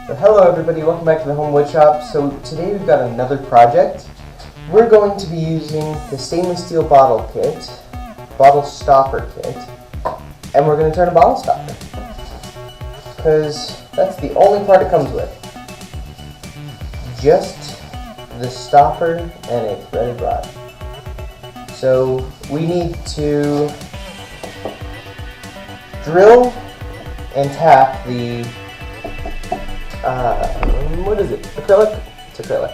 So hello everybody, welcome back to the Home Woodshop. So today we've got another project. We're going to be using the stainless steel bottle stopper kit, and we're going to turn a bottle stopper. Because that's the only part it comes with. Just the stopper and a threaded rod. So we need to drill and tap the what is it? Acrylic? It's acrylic.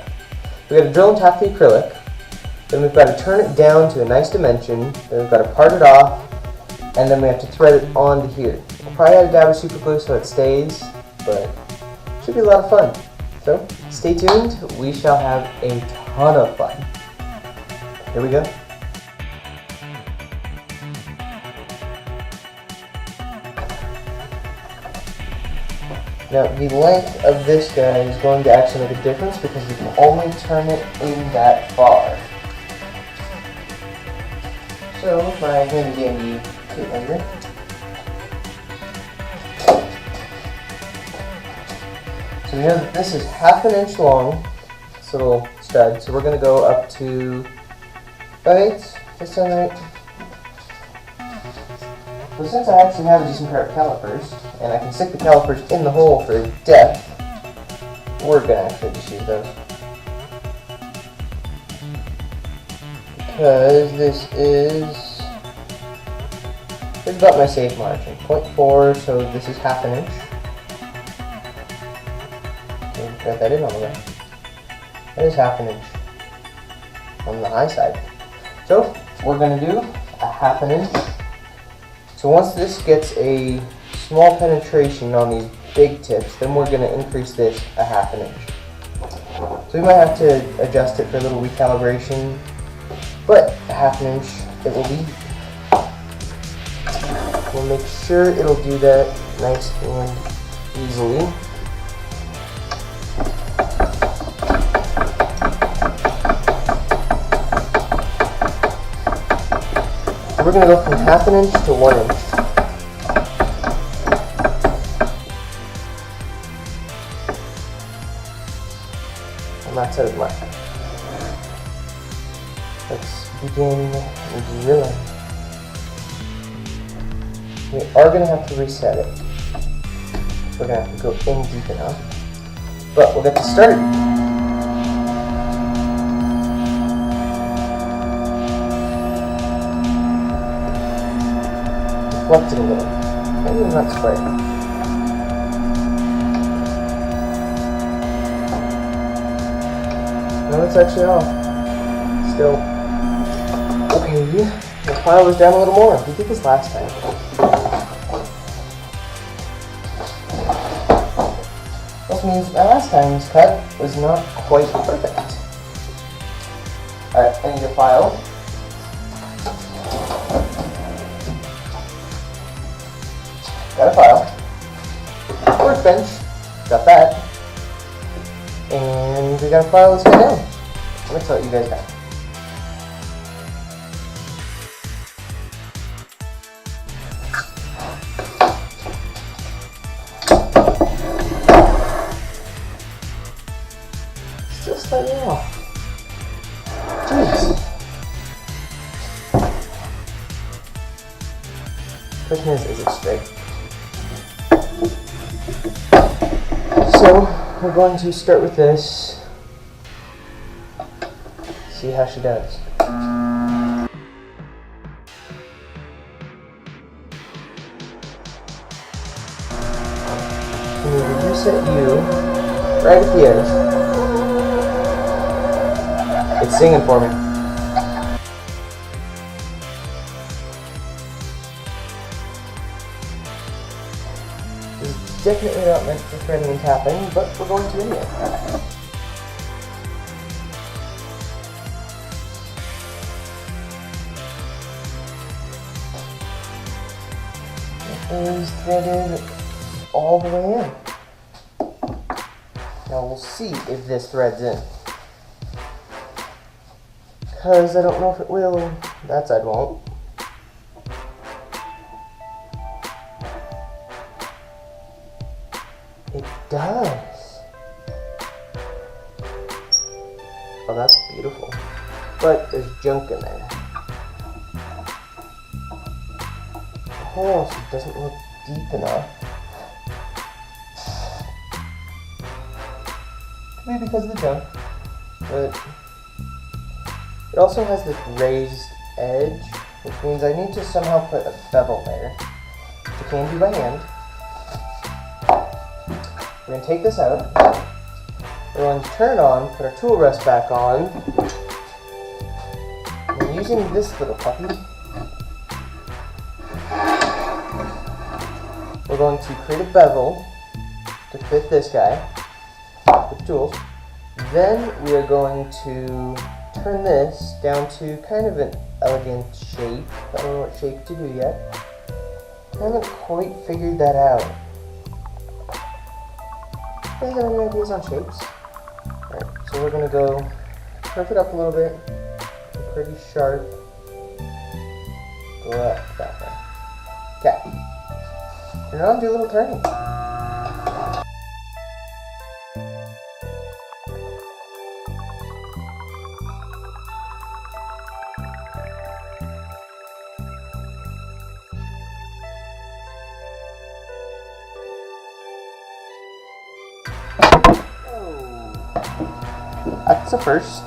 We've got to drill and tap the acrylic. Then we've got to turn it down to a nice dimension. Then we've got to part it off. And then we have to thread it onto here. We'll probably add a dab of super glue so it stays, but it should be a lot of fun. So stay tuned. We shall have a ton of fun. Here we go. Now, the length of this guy is going to actually make a difference because you can only turn it in that far. So, my handy dandy tape measure. So we know that this is 1/2 inch long, this little stud, so we're going to go up to 5/8, just under 8. So since I actually have a decent pair of calipers, and I can stick the calipers in the hole for depth, we're going to actually just use those. Because this is about my safe margin, 0.4, so this is 1/2 inch. Okay, got that in all the way. That is 1/2 inch on the high side. So we're going to do a 1/2 inch. So once this gets a small penetration on these big tips, then we're going to increase this a 1/2 inch. So we might have to adjust it for a little recalibration, but a 1/2 inch it will be. We'll make sure it'll do that nice and easily. We're going to go from 1/2 inch to 1 inch. On that side of the mark. Let's begin drilling. We are going to have to reset it. We're going to have to go in deep enough. But we'll get this started. Deflect it a little. Maybe not sprayed. No, it's actually off. Still. Okay, the file was down a little more. We did this last time. This means my last time's cut was not quite perfect. Alright, I need a file. Got a file. Workbench. Got that. And we got a file that's cut down. Let's let you guys know. Still slightly off. Jeez. Question is it straight? So, we're going to start with this. See how she does. Can you reset you right at the edge? It's singing for me. Definitely not meant for threading and tapping, but we're going to anyway. It is threaded all the way in. Now we'll see if this threads in. Because I don't know if it will. That side won't. It does. Oh, that's beautiful. But there's junk in there. The hole also doesn't look deep enough. Could be because of the junk, but it also has this raised edge, which means I need to somehow put a bevel there, which I can do by hand. We're going to take this out. We're going to turn it on, put our tool rest back on, and using this little puppy, we're going to create a bevel to fit this guy with the tools. Then we are going to turn this down to kind of an elegant shape. I don't know what shape to do yet. I haven't quite figured that out. Do you guys have any ideas on shapes? Alright, so we're going to go curve it up a little bit. Pretty sharp. Go up that way. Okay. Turn it on, do a little turning. That's the first.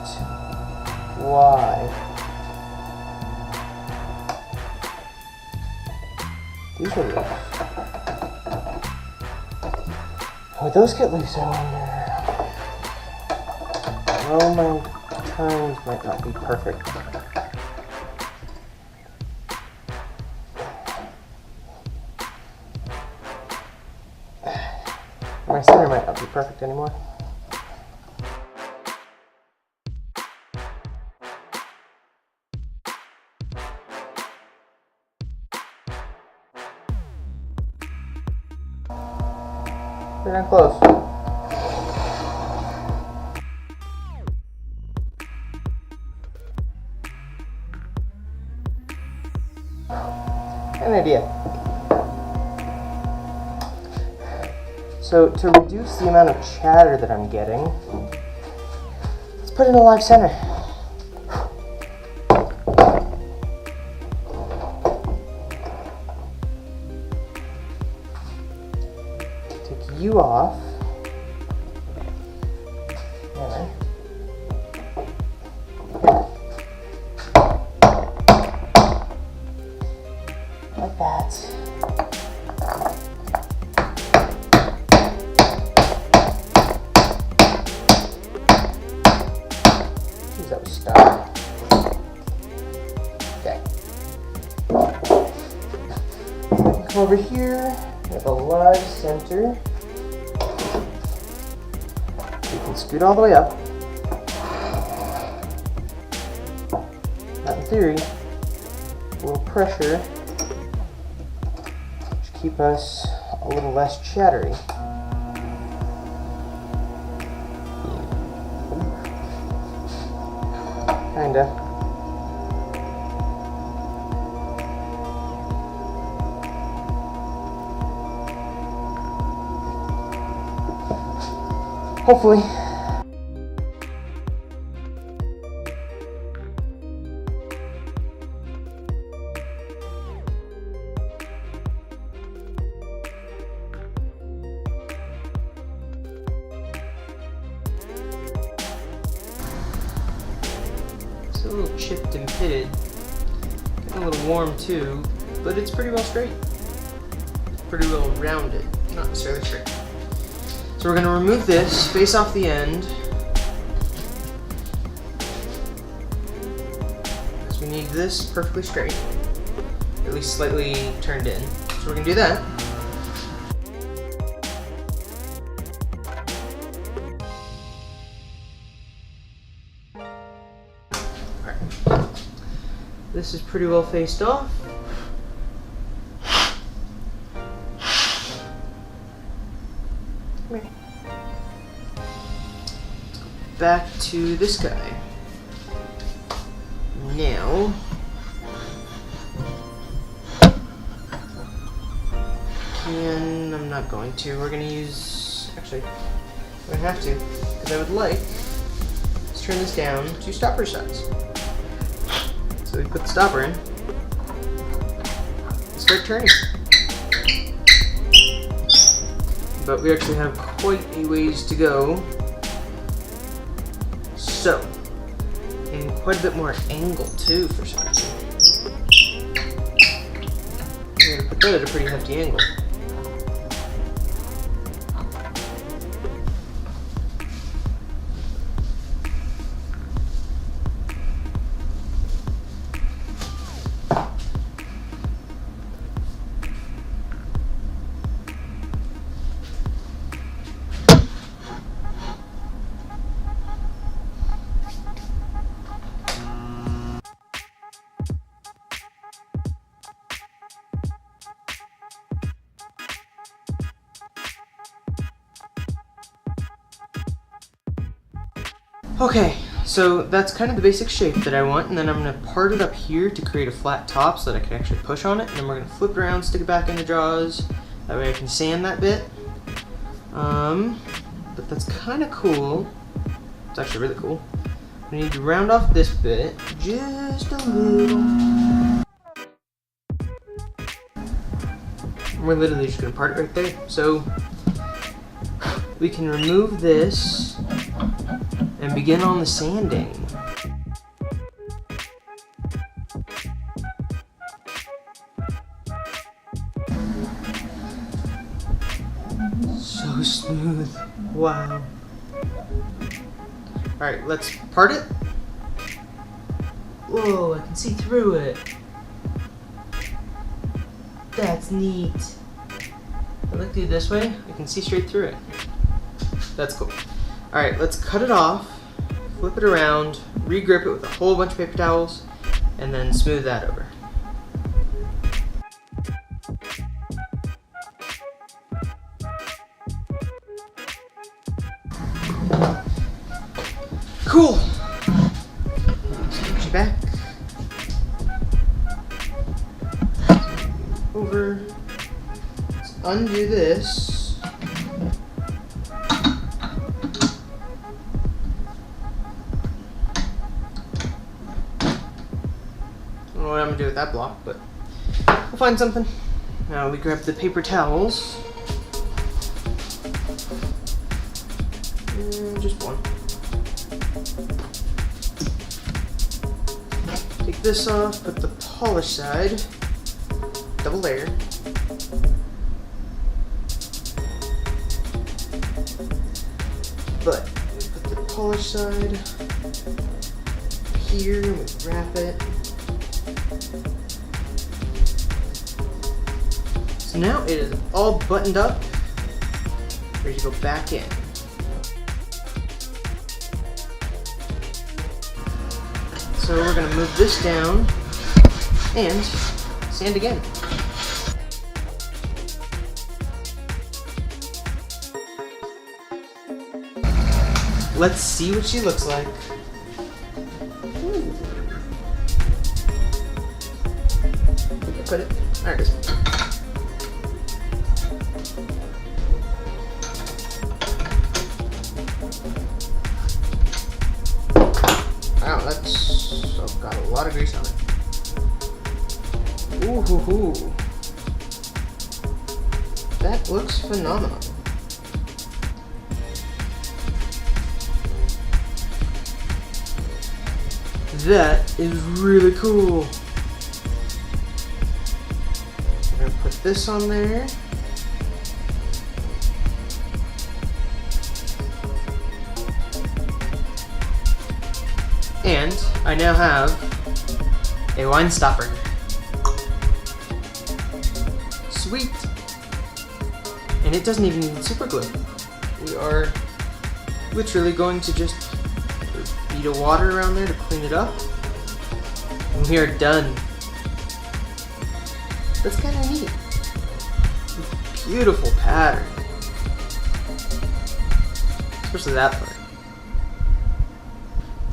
Why? These are loose. Oh, those get loose, I wonder. Oh, my turns might not be perfect. My center might not be perfect anymore. We're getting close. An idea. So to reduce the amount of chatter that I'm getting, let's put in a live center. Take you off. There. Like that. Jeez, that was stuck. Okay. Come over here. We have a live center. You can scoot all the way up. Now, in theory, a little pressure should keep us a little less chattery. Kinda. Hopefully. It's a little chipped and pitted. Getting a little warm too, but it's pretty well straight. Pretty well rounded, not necessarily straight. So we're going to remove this, face off the end, because we need this perfectly straight, at least slightly turned in. So we're going to do that. Alright. This is pretty well faced off. Back to this guy. Now, I'm not going to. We're going to use, actually, we're going to have to, because I would like this turn this down to stopper size. So we put the stopper in, and start turning. But we actually have quite a ways to go. So, and quite a bit more angle too for some reason. We're gonna put that at a pretty hefty angle. Okay, so that's kind of the basic shape that I want, and then I'm going to part it up here to create a flat top so that I can actually push on it, and then we're going to flip it around, stick it back in the jaws, that way I can sand that bit. But that's kind of cool. It's actually really cool. We need to round off this bit just a little. We're literally just going to part it right there. So we can remove this and begin on the sanding. So smooth. Wow. Alright, let's part it. Whoa, I can see through it. That's neat. If I look through this way, I can see straight through it. That's cool. Alright, let's cut it off, flip it around, re-grip it with a whole bunch of paper towels, and then smooth that over. Cool! Switch it back. Over. Let's undo this. I don't know what I'm gonna do with that block, but we'll find something. Now we grab the paper towels. And just one. Take this off, put the polished side, double layer. But we put the polished side here, and we wrap it. So now it is all buttoned up, ready to go back in. So we're going to move this down and sand again. Let's see what she looks like. Ooh. Where'd I put it? There it is. Wow, that's got a lot of grease on it. Ooh hoo hoo. That looks phenomenal. That is really cool. I'm gonna put this on there. And I now have a wine stopper. Sweet. And it doesn't even need super glue. We are literally going to just bead of water around there to clean it up. And we are done. That's kind of neat. Beautiful pattern. Especially that part.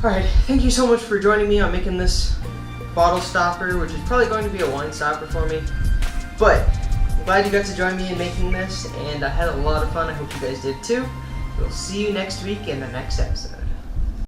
Alright, thank you so much for joining me on making this bottle stopper, which is probably going to be a wine stopper for me. But I'm glad you got to join me in making this, and I had a lot of fun. I hope you guys did too. We'll see you next week in the next episode.